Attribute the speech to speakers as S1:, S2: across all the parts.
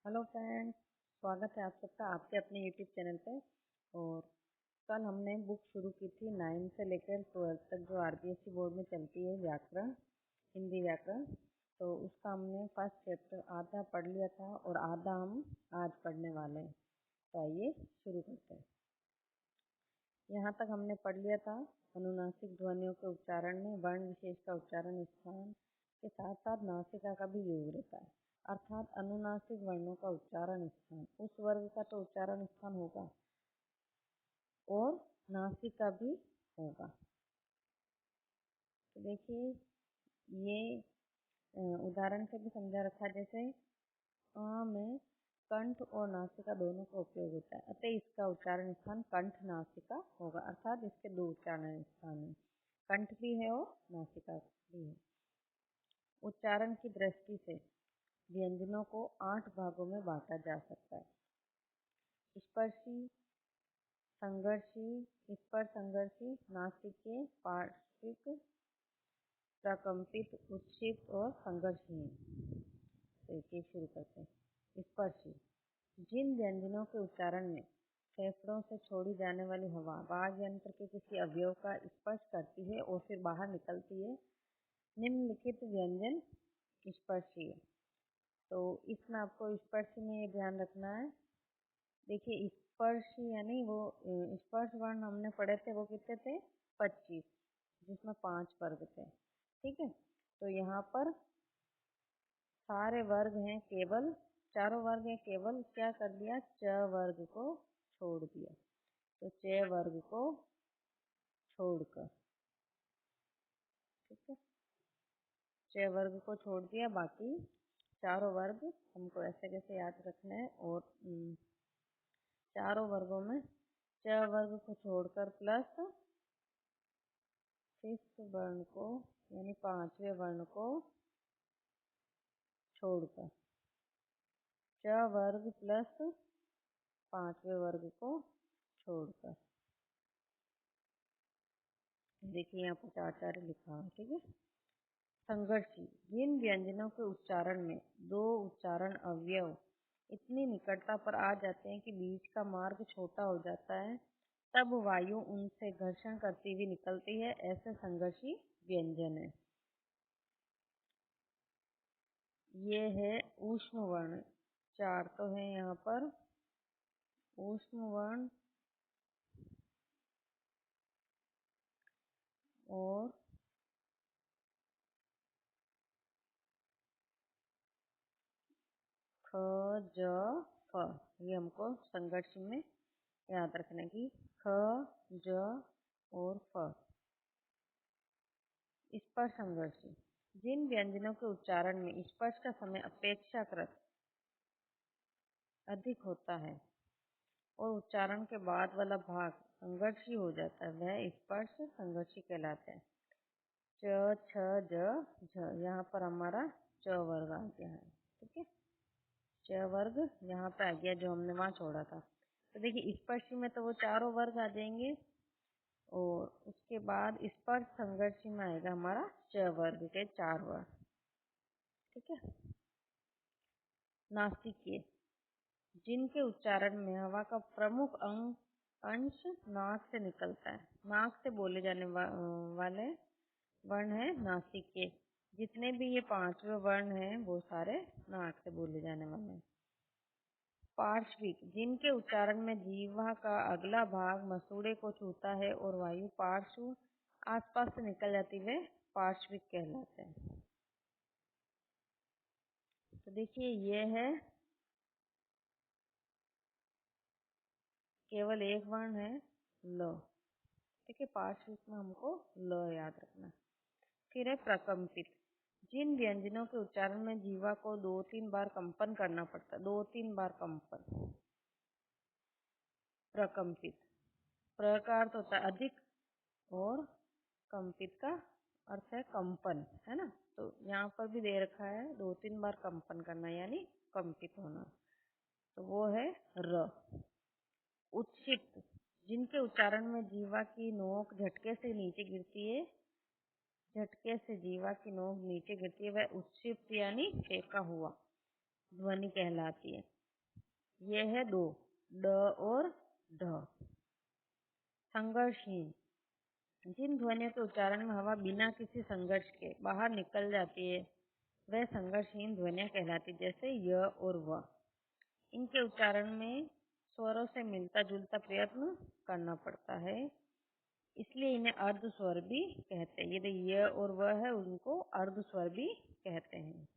S1: Hello friends, स्वागत है आप सबका आपके अपने यूट्यूब चैनल पे। और कल हमने बुक शुरू की थी 9 से लेकर 12 तक जो आरपीएससी बोर्ड में चलती है, व्याकरण, हिंदी व्याकरण। तो उसका हमने फर्स्ट चैप्टर आधा पढ़ लिया था और आधा हम आज पढ़ने वाले हैं। तो आइए शुरू करते हैं। यहाँ तक हमने पढ़ लिया था अनुनासिक ध्वनियों के उच्चारण में वर्ण विशेष का उच्चारण स्थान के साथ साथ नासिका का भी योग रहता है, अर्थात अनुनासिक वर्णों का उच्चारण स्थान उस वर्ग का तो उच्चारण स्थान होगा और नासिका भी होगा। तो देखिए ये उदाहरण से भी समझा रखा, जैसे अ में कंठ और नासिका दोनों का उपयोग होता है, अतः इसका उच्चारण स्थान कंठ नासिका होगा, अर्थात इसके दो उच्चारण स्थान है, कंठ भी है और नासिका भी है। उच्चारण की दृष्टि से व्यंजनों को 8 भागों में बांटा जा सकता है। स्पर्शी, संघर्षी, स्पर्श संघर्षी, नासिकीय, पार्श्विक, प्रकंपित, उत्क्षिप्त और संघर्षीय। देखिए शुरू करते हैं। स्पर्शी, जिन व्यंजनों के उच्चारण में फेफड़ों से छोड़ी जाने वाली हवा वाग यंत्र के किसी अवयव का स्पर्श करती है और फिर बाहर निकलती है, निम्नलिखित व्यंजन स्पर्शीय। तो इसमें आपको स्पर्श में ये ध्यान रखना है। देखिए स्पर्श यानी वो स्पर्श वर्ण हमने पढ़े थे, वो कितने थे? 25, जिसमें 5 वर्ग थे। ठीक है, तो यहाँ पर सारे वर्ग हैं, केवल चारों वर्ग हैं, केवल क्या कर दिया? च वर्ग को छोड़ दिया। तो च वर्ग को छोड़कर, ठीक है, च वर्ग को छोड़ दिया, बाकी चारों वर्ग हमको ऐसे कैसे याद रखना है। और चारों वर्गों में च वर्ग को छोड़कर प्लस 5th वर्ण को यानी 5वें वर्ण को छोड़कर, च वर्ग प्लस 5वें वर्ग को छोड़कर। देखिए यहाँ पर 4 लिखा हुआ, ठीक है। संघर्षी, जिन व्यंजनों के उच्चारण में दो उच्चारण अवयव इतनी निकटता पर आ जाते हैं कि बीच का मार्ग छोटा हो जाता है, तब वायु उनसे घर्षण करती हुई निकलती है, ऐसे संघर्षी व्यंजन है। ये है ऊष्म वर्ण, 4 तो है यहाँ पर। ऊष्म वर्ण और ख, ज, फ, ये हमको संघर्ष में याद रखना कि ख, ज और फ। स्पर्श संघर्षी, जिन व्यंजनों के उच्चारण में स्पर्श का समय अपेक्षाकृत अधिक होता है और उच्चारण के बाद वाला भाग संघर्षी हो जाता है, वह स्पर्श संघर्षी कहलाते हैं। च, छ, ज, झ, यहाँ पर हमारा च वर्ग आ गया है, ठीक है। च वर्ग यहाँ पे आ गया जो हमने वहाँ छोड़ा था। तो देखिए स्पर्शी में तो वो चारों वर्ग आ जाएंगे और उसके बाद स्पर्श संघर्षी में आएगा हमारा च वर्ग के 4 वर्ग, ठीक है। नासिकीय, जिनके उच्चारण में हवा का प्रमुख अंश नाक से निकलता है, नाक से बोले जाने वाले वर्ण है नासिकीय। जितने भी ये 5वें वर्ण हैं वो सारे नाक से बोले जाने वाले हैं। पार्श्विक, जिनके उच्चारण में जीवा का अगला भाग मसूड़े को छूता है और वायु पार्श्व आसपास से निकल जाती है, पार्श्विक कहलाते हैं। तो देखिए ये है केवल एक वर्ण है ल, ठीक है। पार्श्विक में हमको ल याद रखना। फिर है प्रकंपित, जिन व्यंजनों के उच्चारण में जीवा को 2-3 बार कंपन करना पड़ता है, 2-3 बार कंपन। प्रकंपित, प्र का अर्थ होता है अधिक और कंपित का अर्थ है कंपन, है ना। तो यहाँ पर भी दे रखा है 2-3 बार कंपन करना यानी कंपित होना, तो वो है र। उत्क्षिप्त, जिनके उच्चारण में जीवा की नोक झटके से नीचे गिरती है, झटके से जीवा की नोक नीचे गिरती है, वह उत्क्षिप्त यानी फेंका हुआ ध्वनि कहलाती है। ये है दो, ड और ढ। संघर्षहीन, जिन ध्वनियों के उच्चारण में हवा बिना किसी संघर्ष के बाहर निकल जाती है वह संघर्षहीन ध्वनियां कहलाती, जैसे य और व। इनके उच्चारण में स्वरों से मिलता जुलता प्रयत्न करना पड़ता है, इसलिए इन्हें अर्ध स्वर भी कहते हैं। ये य और व है, उनको अर्ध स्वर भी कहते हैं।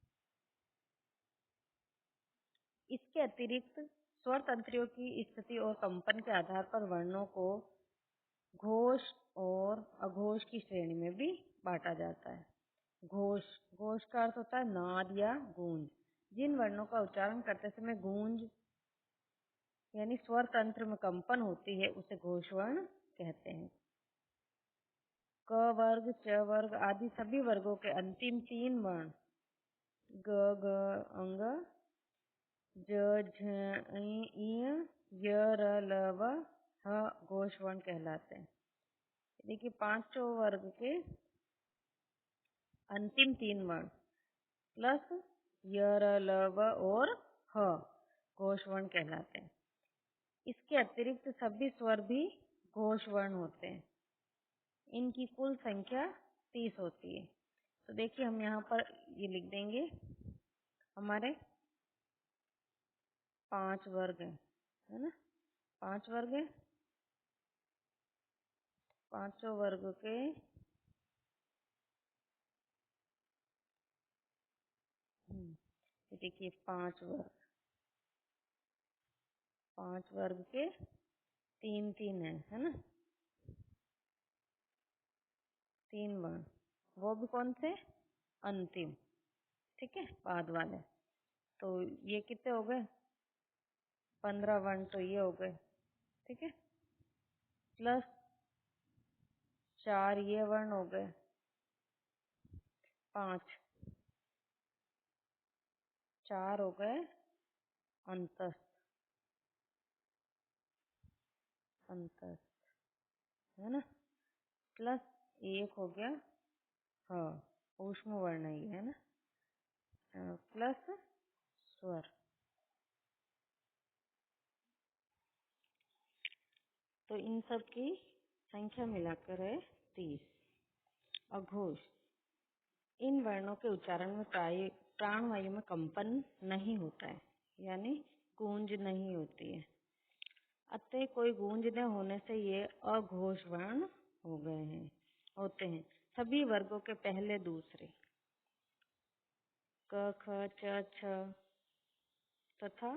S1: इसके अतिरिक्त स्वर तंत्रियों की स्थिति और कंपन के आधार पर वर्णों को घोष और अघोष की श्रेणी में भी बांटा जाता है। घोष, घोष का अर्थ होता है नाद या गूंज। जिन वर्णों का उच्चारण करते समय गूंज यानी स्वर तंत्र में कंपन होती है उसे घोष वर्ण कहते हैं। क वर्ग, च वर्ग आदि सभी वर्गों के अंतिम तीन वर्ण ग, ग, अंग, ज, झ, इ, य, र, ल, व, ह घोष वर्ण कहलाते हैं। देखिए पांचों वर्ग के अंतिम तीन वर्ण प्लस य, र, ल, व और ह घोष वर्ण कहलाते हैं। इसके अतिरिक्त सभी स्वर भी घोष वर्ण होते हैं। इनकी कुल संख्या 30 होती है। तो देखिए हम यहाँ पर ये लिख देंगे, हमारे 5 वर्ग है ना, 5 वर्ग है। पांचों वर्ग के देखिए 5 वर्ग के 3 है ना, 3 वर्ण, वो भी कौन से, अंतिम, ठीक है, बाद वाले। तो ये कितने हो गए, 15 वर्ण तो ये हो गए, ठीक है, प्लस 4 ये वर्ण हो गए, 5, 4 हो गए अंतस्थ, है ना, प्लस 1 हो गया हाँ ऊष्म वर्ण ही है ना, प्लस स्वर। तो इन सब की संख्या मिलाकर है 30। अघोष, इन वर्णों के उच्चारण में प्राणवायु में कंपन नहीं होता है, यानी गूंज नहीं होती है, अतः कोई गूंज न होने से ये अघोष वर्ण होते हैं। सभी वर्गों के पहले दूसरे क, ख, च, छ तथा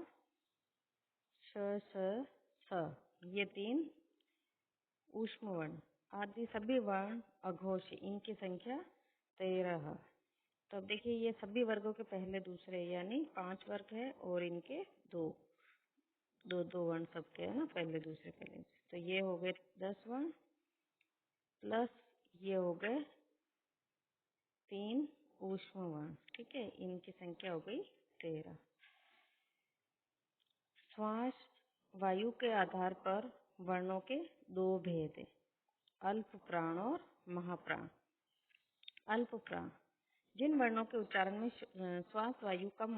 S1: श, स, स ये 3 ऊष्म वर्ण आदि सभी वर्ण अघोष, इनकी संख्या 13। तो अब देखिए ये सभी वर्गों के पहले दूसरे यानी 5 वर्ग है और इनके दो वर्ण सबके है ना, पहले दूसरे पहले। तो ये हो गए 10 वर्ण प्लस ये हो गए 3 ऊष्म वर्ण, ठीक है, इनकी संख्या हो गई 13। श्वास वायु के आधार पर वर्णों के 2 भेद है, अल्प प्राण और महाप्राण। अल्प प्राण, जिन वर्णों के उच्चारण में श्वास वायु कम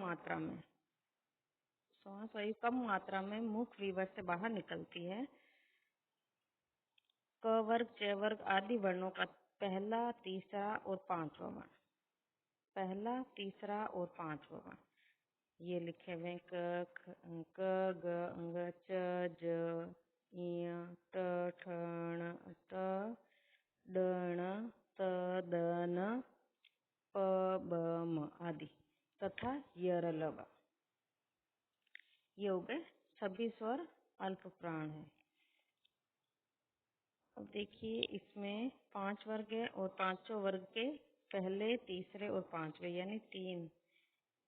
S1: मात्रा में मुख विवर से बाहर निकलती है, क वर्ग, च वर्ग आदि वर्णों का पहला, तीसरा और पांचवा वर्ण, पहला, तीसरा और पांचवा वर्ण ये लिखे हुए क, ग, अंग, च, ज, इ, ट, ठ, ण, त, ड, ण, त, द, न, प, ब, म आदि तथा य, र, ल, व ये हो गए सभी स्वर अल्प प्राण है। अब देखिए इसमें 5 वर्ग है और पांचों वर्ग के पहले, तीसरे और पांचवे यानी 3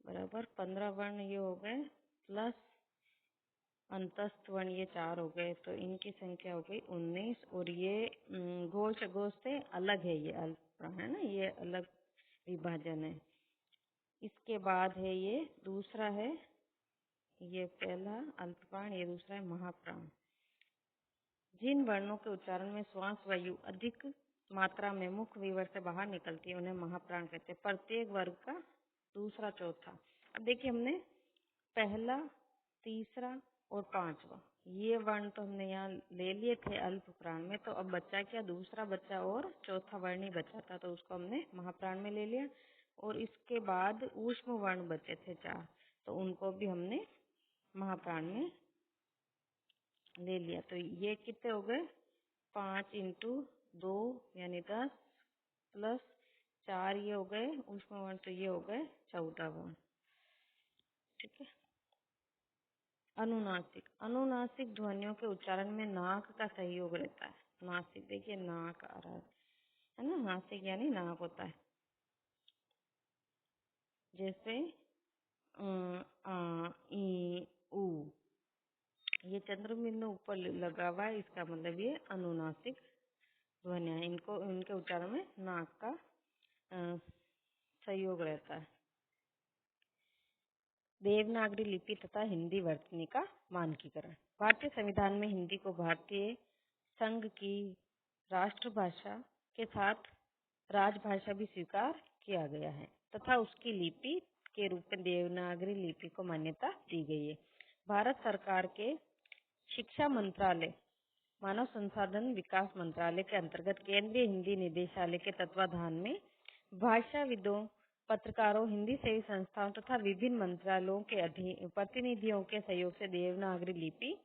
S1: बराबर 15 वर्ण ये हो गए प्लस अंतस्थ वर्ण ये 4 हो गए, तो इनकी संख्या हो गई 19। और ये घोष अघोष से अलग है, ये अल्प प्राण है ना, ये अलग विभाजन है। इसके बाद है ये दूसरा है, ये पहला अल्प प्राण, ये दूसरा है महाप्राण। जिन वर्णों के उच्चारण में श्वास वायु अधिक मात्रा में मुख विवर से बाहर निकलती है उन्हें महाप्राण कहते हैं। प्रत्येक वर्ग का दूसरा, चौथा। अब देखिए हमने पहला, तीसरा और पांचवा, ये वर्ण तो हमने यहाँ ले लिए थे अल्प प्राण में, तो अब बच्चा क्या, दूसरा बच्चा और चौथा वर्ण ही बचा था, तो उसको हमने महाप्राण में ले लिया। और इसके बाद ऊष्म वर्ण बचे थे 4, तो उनको भी हमने महाप्राण में ले लिया। तो ये कितने हो गए, 5 × 2 यानी 10 प्लस 4 ये हो गए ऊष्म वर्ण, तो ये हो गए 14 वर्ण। ठीक है। अनुनासिक, अनुनासिक ध्वनियों के उच्चारण में नाक का सहयोग रहता है। नासिक, देखिए नाक आ रहा है ना, नासिक यानी नाक होता है। जैसे आ, ई, ऊ, ये चंद्र बिंदु ऊपर लगा हुआ है, इसका मतलब ये अनुनासिक ध्वनियां, इनको इनके उच्चारण में नाक का सहयोग रहता है। देवनागरी लिपि तथा हिंदी वर्तनी का मानकीकरण। भारतीय संविधान में हिंदी को भारतीय संघ की राष्ट्रभाषा के साथ राजभाषा भी स्वीकार किया गया है तथा उसकी लिपि के रूप में देवनागरी लिपि को मान्यता दी गई है। भारत सरकार के शिक्षा मंत्रालय, मानव संसाधन विकास मंत्रालय के अंतर्गत केंद्रीय हिंदी निदेशालय के तत्वाधान में भाषाविदों, पत्रकारों, हिंदी सेवी संस्थाओं तथा विभिन्न मंत्रालयों के प्रतिनिधियों के सहयोग से देवनागरी लिपि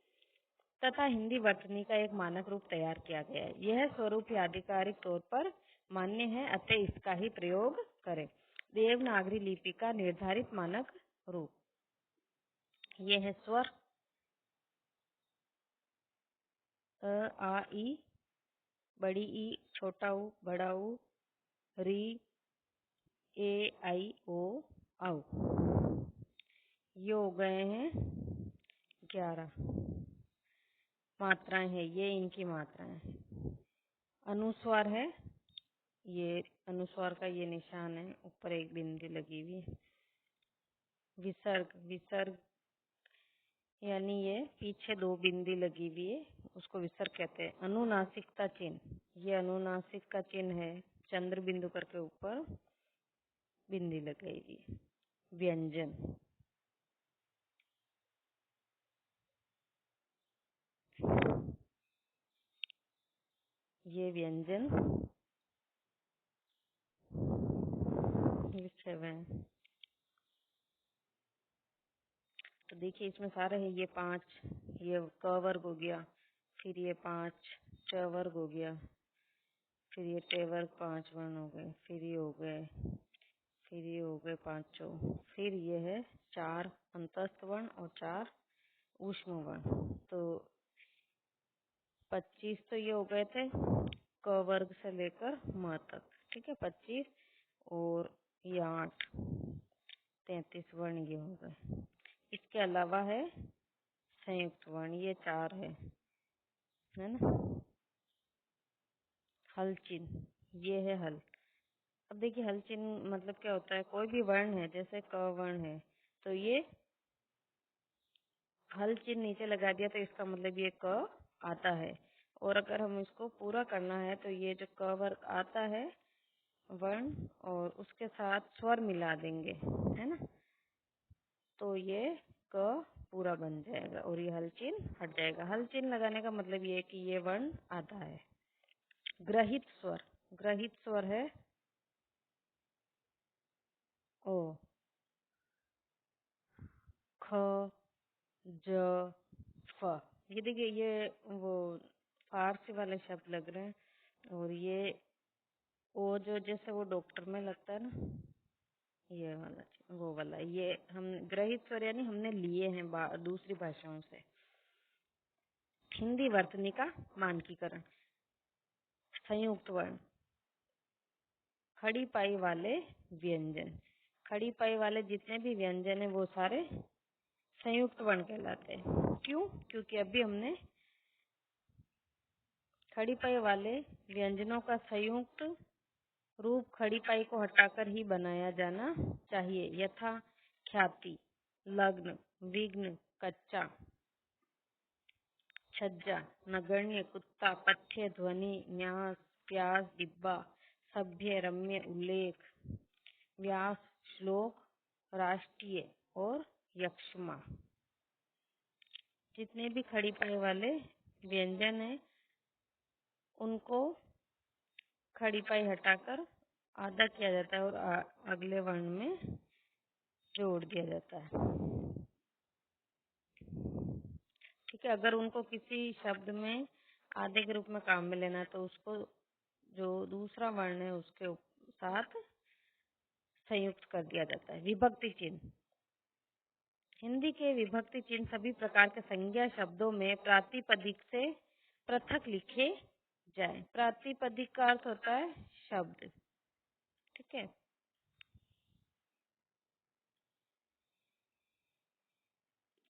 S1: तथा हिंदी वर्तनी का एक मानक रूप तैयार किया गया है। यह स्वरूप आधिकारिक तौर पर मान्य है, अतः इसका ही प्रयोग करें। देवनागरी लिपि का निर्धारित मानक रूप, यह है स्वर अ, आ, ई, बड़ी ई, छोटा ऊ, बड़ा ऊ, री, ए, आई, ओ, औ। ये हो गए हैं 11 मात्राएं हैं, ये इनकी मात्राएं हैं। अनुस्वार है, ये अनुस्वार का ये निशान है, ऊपर एक बिंदी लगी हुई है। विसर्ग, विसर्ग यानी ये पीछे 2 बिंदी लगी हुई है, उसको विसर्ग कहते हैं। अनुनासिकता चिन्ह, ये अनुनासिक का चिन्ह है, चंद्र बिंदु करके ऊपर बिंदी लगाई हुई है। व्यंजन, ये व्यंजन लिखे हुए हैं। तो देखिए इसमें सारे हैं, ये 5, ये क वर्ग हो गया, फिर ये 5 च वर्ग हो गया, फिर ये टे वर्ग 5 वर्ण हो गए, फिर ये हो गए, फिर ये हो गए 5 फिर ये है 4 अंतस्थ वर्ण और 4 ऊष्म वर्ण। तो 25 तो ये हो गए थे क वर्ग से लेकर म तक। ठीक है, 25 और ये 8, 33 वर्ण ये हो गए। इसके अलावा है संयुक्त वर्ण, ये 4 है ना। हल चिन्ह, ये है हल। अब देखिए हल चिन्ह मतलब क्या होता है, कोई भी वर्ण है, जैसे क वर्ण है तो ये हल चिन्ह नीचे लगा दिया तो इसका मतलब ये क आता है। और अगर हम इसको पूरा करना है तो ये जो क वर्ग आता है वर्ण और उसके साथ स्वर मिला देंगे, है ना, तो ये क पूरा बन जाएगा और ये हल चिन्ह हट जाएगा। हल चिन्ह लगाने का मतलब ये है कि ये वर्ण आता है। ग्रहित स्वर, ग्रहित स्वर है ओ, ख, ज, फ। ये देखिए ये वो फारसी वाले शब्द लग रहे हैं। और ये ओ जो जैसे वो डॉक्टर में लगता है ना, ये वाला वो वाला, ये हम ग्रहित स्वर यानी हमने लिए हैं दूसरी भाषाओं से। हिंदी वर्तनी का मानकीकरण। संयुक्त वर्ण, खड़ी पाई वाले व्यंजन, खड़ी पाई वाले जितने भी व्यंजन है वो सारे संयुक्त वर्ण कहलाते हैं। क्यों? क्योंकि अभी हमने खड़ी पाई वाले व्यंजनों का संयुक्त रूप खड़ी पाई को हटाकर ही बनाया जाना चाहिए, यथा ख्याति, लग्न, विघ्न, कच्चा, छज्जा, नगण्य, कुत्ता, पथ्य, ध्वनि, न्यास, प्यास, डिब्बा, सभ्य, रम्य, उल्लेख, व्यास, श्लोक, राष्ट्रीय और यक्षमा। जितने भी खड़ी पाई वाले व्यंजन हैं उनको खड़ी पाई हटाकर आधा किया जाता है और अगले वर्ण में जोड़ दिया जाता है। ठीक है, अगर उनको किसी शब्द में आधे के रूप में काम में लेना है तो उसको जो दूसरा वर्ण है उसके साथ संयुक्त कर दिया जाता है। विभक्ति चिन्ह। हिंदी के विभक्ति चिन्ह सभी प्रकार के संज्ञा शब्दों में प्रातिपदिक से पृथक लिखे जाए। प्रातिपदिक का अर्थ होता है शब्द। ठीक है,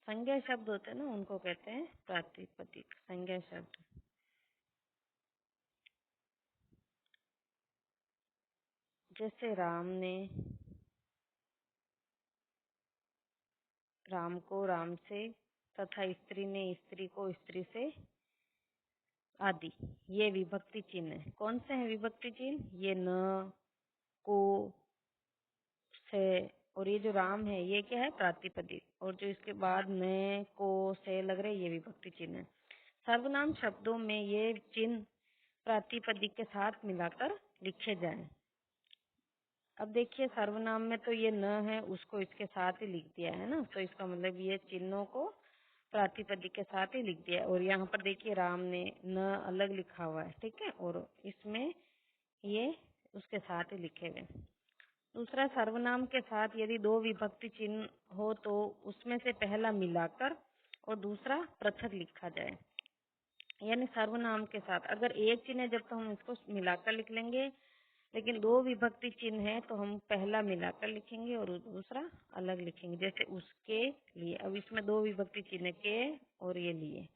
S1: संज्ञा शब्द होते हैं ना, उनको कहते हैं प्रातिपदिक संज्ञा शब्द। जैसे राम को राम से, तथा स्त्री ने स्त्री को स्त्री से, आदि। ये विभक्ति चिन्ह है। कौन से हैं विभक्ति चिन्ह? ये न, को, से, और ये जो राम है ये क्या है? प्रातिपदिक। और जो इसके बाद न, को, से लग रहे ये विभक्ति चिन्ह है। सर्वनाम शब्दों में ये चिन्ह प्रातिपदिक के साथ मिलाकर लिखे जाएं। अब देखिए, सर्वनाम में तो ये न है, उसको इसके साथ ही लिख दिया है ना, तो इसका मतलब ये चिन्हों को प्रातिपदिक के साथ ही लिख दिया। और यहाँ पर देखिए राम ने न अलग लिखा हुआ है। ठीक है, और इसमें ये उसके साथ ही लिखे हुए। दूसरा, सर्वनाम के साथ यदि दो विभक्ति चिन्ह हो तो उसमें से पहला मिलाकर और दूसरा पृथक लिखा जाए। यानी सर्वनाम के साथ अगर एक चिन्ह है जब तो हम इसको मिलाकर लिख लेंगे, लेकिन दो विभक्ति चिन्ह है तो हम पहला मिलाकर लिखेंगे और दूसरा अलग लिखेंगे। जैसे उसके लिए, अब इसमें दो विभक्ति चिन्ह के और ये लिए,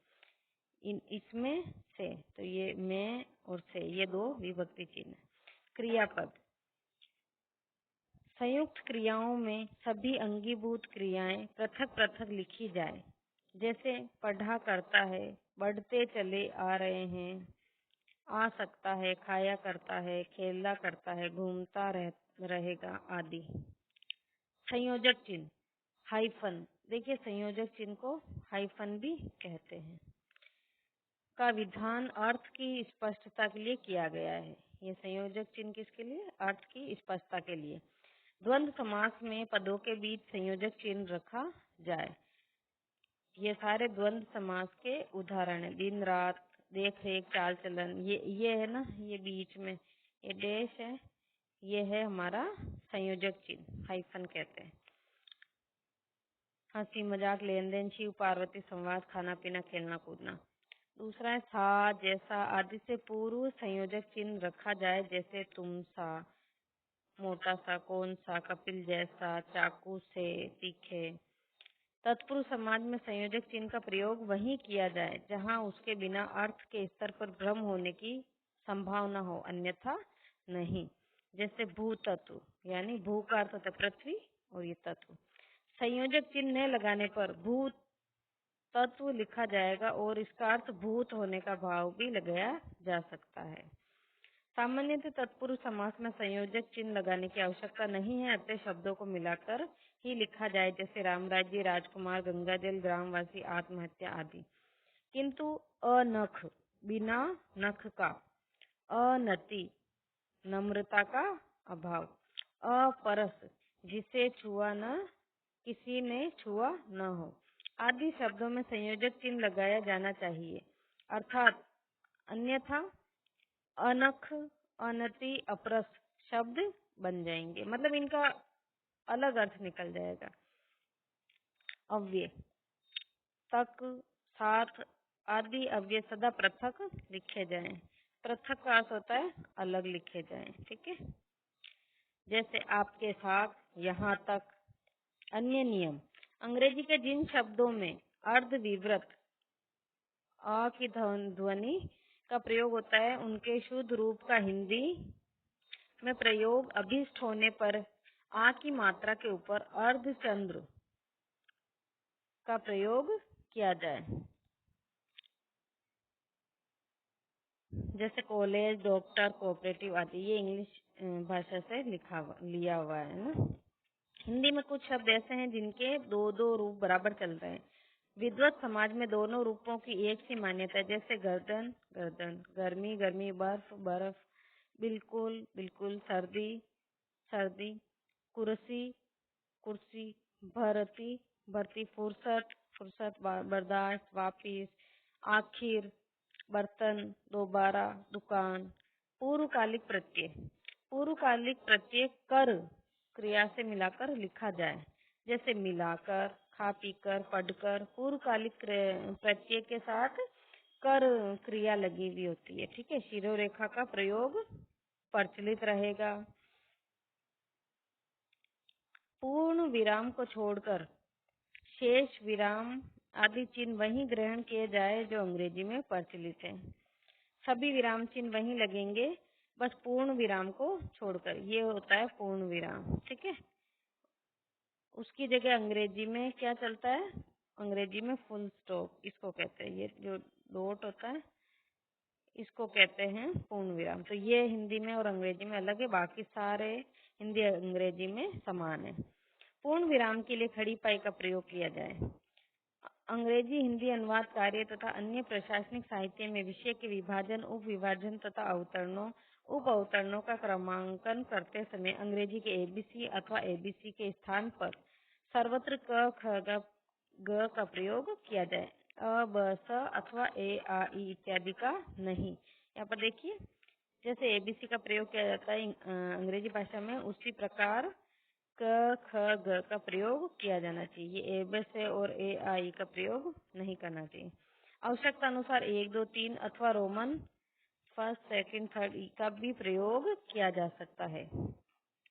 S1: इसमें से, तो ये में और से, ये दो विभक्ति चिन्ह। क्रियापद। संयुक्त क्रियाओं में सभी अंगीभूत क्रियाएं पृथक पृथक लिखी जाए। जैसे पढ़ा करता है, बढ़ते चले आ रहे हैं, आ सकता है, खाया करता है, खेला करता है, घूमता रहेगा आदि। संयोजक चिन्ह। हाइफन। देखिए, संयोजक चिन्ह को हाइफन भी कहते हैं। का विधान अर्थ की स्पष्टता के लिए किया गया है। ये संयोजक चिन्ह किसके लिए? अर्थ की स्पष्टता के लिए। द्वंद्व समास में पदों के बीच संयोजक चिन्ह रखा जाए। ये सारे द्वंद्व समास के उदाहरण है। दिन रात, देख रेख, चाल चलन, ये है ना, ये बीच में ये डैश है, ये है हमारा संयोजक चिन्ह, हाइफन कहते हैं। हंसी मजाक, लेन देन, शिव पार्वती संवाद, खाना पीना, खेलना कूदना। दूसरा है सा, जैसा आदि से पूर्व संयोजक चिन्ह रखा जाए। जैसे तुम सा, मोटा सा, कौन सा, कपिल जैसा, चाकू से, तीखे। तत्पुरुष समाज में संयोजक चिन्ह का प्रयोग वहीं किया जाए जहां उसके बिना अर्थ के स्तर पर भ्रम होने की संभावना हो, अन्यथा नहीं। जैसे भू तत्व, यानी भू का अर्थ होता है पृथ्वी और ये तत्व। संयोजक चिन्ह न लगाने पर भू तत्व लिखा जाएगा और इसका अर्थ भूत होने का भाव भी लगाया जा सकता है। सामान्यतः तत्पुरुष समास में संयोजक चिन्ह लगाने की आवश्यकता नहीं है, अतः शब्दों को मिलाकर ही लिखा जाए। जैसे रामराज्य, राजकुमार, गंगाजल, ग्रामवासी, आत्महत्या आदि। किंतु अनख, बिना नख का, अनति, नम्रता का अभाव, अपरस, जिसे छुआ न, किसी ने छुआ न हो, आदि शब्दों में संयोजक चिन्ह लगाया जाना चाहिए। अर्थात अन्यथा अनख, अनति, अपरस शब्द बन जाएंगे, मतलब इनका अलग अर्थ निकल जाएगा। अव्यय, तक, साथ आदि अव्यय सदा पृथक लिखे जाएं। पृथक का अर्थ होता है अलग लिखे जाएं। ठीक है, जैसे आपके साथ, यहाँ तक। अन्य नियम। अंग्रेजी के जिन शब्दों में अर्ध विवृत अ की ध्वनि का प्रयोग होता है उनके शुद्ध रूप का हिंदी में प्रयोग अभिष्ट होने पर आ की मात्रा के ऊपर अर्धचंद्र का प्रयोग किया जाए। जैसे कॉलेज, डॉक्टर, कोऑपरेटिव आदि, ये इंग्लिश भाषा से लिया हुआ है ना। हिंदी में कुछ शब्द ऐसे हैं जिनके दो दो रूप बराबर चल रहे हैं। विद्वत समाज में दोनों रूपों की एक सी मान्यता है, जैसे गर्दन गर्दन, गर्मी गर्मी, बर्फ बर्फ, बिल्कुल बिल्कुल, सर्दी सर्दी, कुर्सी कुर्सी, भरती भरती, फुर्सत फुर्सत, बर्दाश्त, वापिस, आखिर, बर्तन, दोबारा, दुकान। पूर्वकालिक प्रत्यय, पूर्वकालिक प्रत्यय कर क्रिया से मिलाकर लिखा जाए, जैसे मिलाकर, खा पीकर, पढ़कर। पूर्वकालिक प्रत्यय के साथ कर क्रिया लगी हुई होती है, ठीक है। शिरोरेखा का प्रयोग प्रचलित रहेगा। पूर्ण विराम को छोड़कर शेष विराम आदि चिन्ह वही ग्रहण किए जाए जो अंग्रेजी में प्रचलित है। सभी विराम चिन्ह वहीं लगेंगे, बस पूर्ण विराम को छोड़कर। ये होता है पूर्ण विराम, ठीक है। उसकी जगह अंग्रेजी में क्या चलता है? अंग्रेजी में फुल स्टॉप इसको कहते हैं। ये जो डॉट होता है इसको कहते हैं पूर्ण विराम। तो ये हिंदी में और अंग्रेजी में अलग है, बाकी सारे हिंदी अंग्रेजी में समान है। पूर्ण विराम के लिए खड़ी पाई का प्रयोग किया जाए। अंग्रेजी हिंदी अनुवाद कार्य तथा अन्य प्रशासनिक साहित्य में विषय के विभाजन, उप विभाजन तथा अवतरणों, उप अवतरणों का क्रमांकन करते समय अंग्रेजी के एबीसी अथवा एबीसी के स्थान पर सर्वत्र क ख ग का प्रयोग किया जाए, अ ब स अथवा ए आ ई इत्यादि का नहीं। यहाँ पर देखिए, जैसे एबीसी का प्रयोग किया जाता है अंग्रेजी भाषा में, उसी प्रकार क ख ग का प्रयोग किया जाना चाहिए। ए ब से और ए आई का प्रयोग नहीं करना चाहिए। आवश्यकता अनुसार 1 2 3 अथवा रोमन फर्स्ट सेकंड थर्ड ई का भी प्रयोग किया जा सकता है,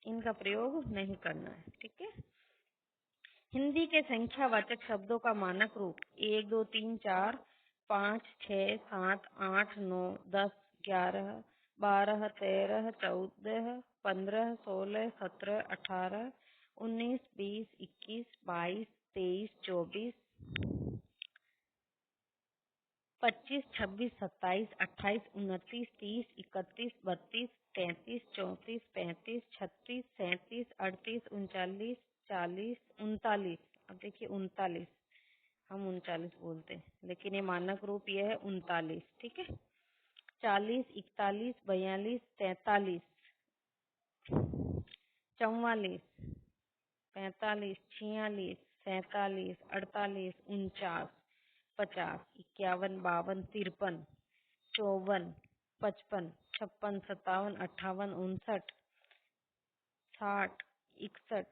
S1: इनका प्रयोग नहीं करना है, ठीक है। हिंदी के संख्यावाचक शब्दों का मानक रूप 1 2 3 4 5 6 7 8 9 10 11 12 13 14 15 16 17 18 19 20 21 22 23 24 25 26 27 28 29 30 31 32 33 34 35 36 37 38 39 40 39। अब देखिए 39, हम 39 बोलते हैं, लेकिन ये मानक रूप ये है 39, ठीक है। 40 41 42 43 44 45 46 47 48 49 50 51 52 53 54 55 56 57 58 59 60 61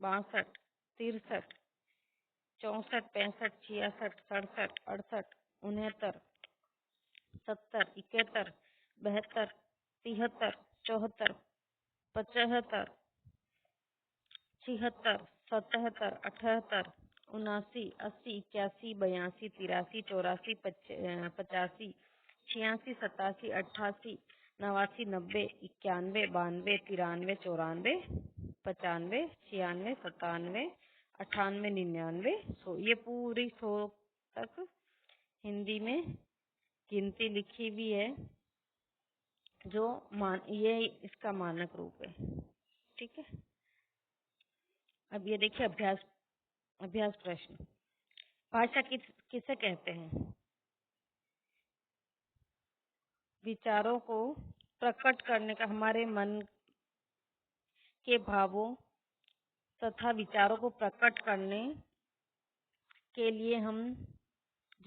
S1: 62 63 64 65 66 67 68 69 70 71 72 73 74 75 76 77 78 79 80 81 82 83 84 85 86 87 88 89 90 91 92 93 94 95 96 97 98 99 100। ये पूरी 100 तक हिंदी में गिनती लिखी हुई है, जो ये इसका मानक रूप है, ठीक है। अब ये देखिए अभ्यास प्रश्न। भाषा किसे कहते हैं? विचारों को प्रकट करने का, हमारे मन के भावों तथा विचारों को प्रकट करने के लिए हम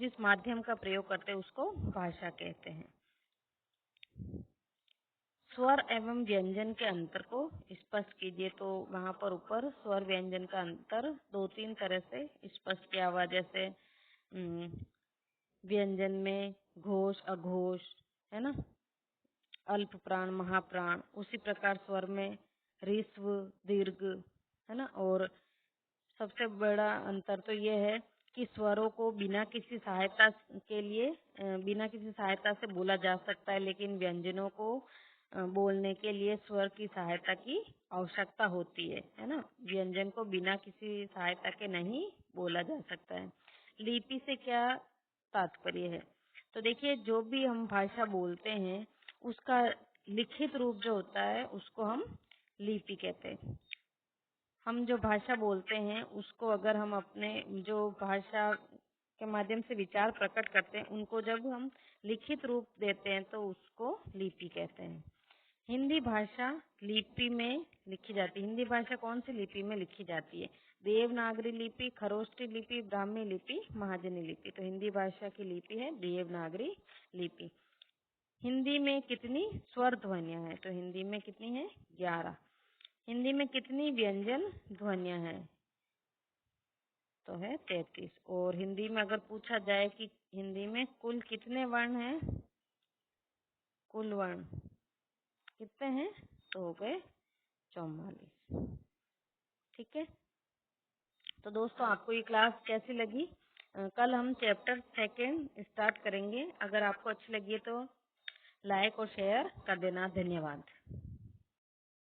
S1: जिस माध्यम का प्रयोग करते हैं उसको भाषा कहते हैं। स्वर एवं व्यंजन के अंतर को स्पष्ट कीजिए। तो वहां पर ऊपर स्वर व्यंजन का अंतर 2-3 तरह से स्पष्ट किया हुआ, जैसे व्यंजन में घोष अघोष, है ना, अल्प प्राण महाप्राण। उसी प्रकार स्वर में ह्रस्व दीर्घ, है ना। और सबसे बड़ा अंतर तो ये है कि स्वरों को बिना किसी सहायता से बोला जा सकता है, लेकिन व्यंजनों को बोलने के लिए स्वर की सहायता की आवश्यकता होती है ना। व्यंजन को बिना किसी सहायता के नहीं बोला जा सकता है। लिपि से क्या तात्पर्य है? तो देखिए, जो भी हम भाषा बोलते हैं उसका लिखित रूप जो होता है उसको हम लिपि कहते हैं। हम जो भाषा बोलते हैं उसको अगर हम अपने जो भाषा के माध्यम से विचार प्रकट करते हैं, उनको जब हम लिखित रूप देते हैं तो उसको लिपि कहते हैं। हिंदी भाषा लिपि में लिखी जाती है। हिंदी भाषा कौन सी लिपि में लिखी जाती है? देवनागरी लिपि, खरोष्टी लिपि, ब्राह्मी लिपि, महाजनी लिपि। तो हिंदी भाषा की लिपि है देवनागरी लिपि। हिंदी में कितनी स्वर ध्वनियां हैं? तो हिंदी में कितनी है? 11। हिंदी में कितनी व्यंजन ध्वनियां हैं? तो है 33। और हिंदी में अगर पूछा जाए कि हिंदी में कुल कितने वर्ण हैं, कुल वर्ण कितने हैं? तो हो गए 44। ठीक है। तो दोस्तों आपको ये क्लास कैसी लगी? कल हम चैप्टर 2 स्टार्ट करेंगे। अगर आपको अच्छी लगी है तो लाइक और शेयर कर देना। धन्यवाद।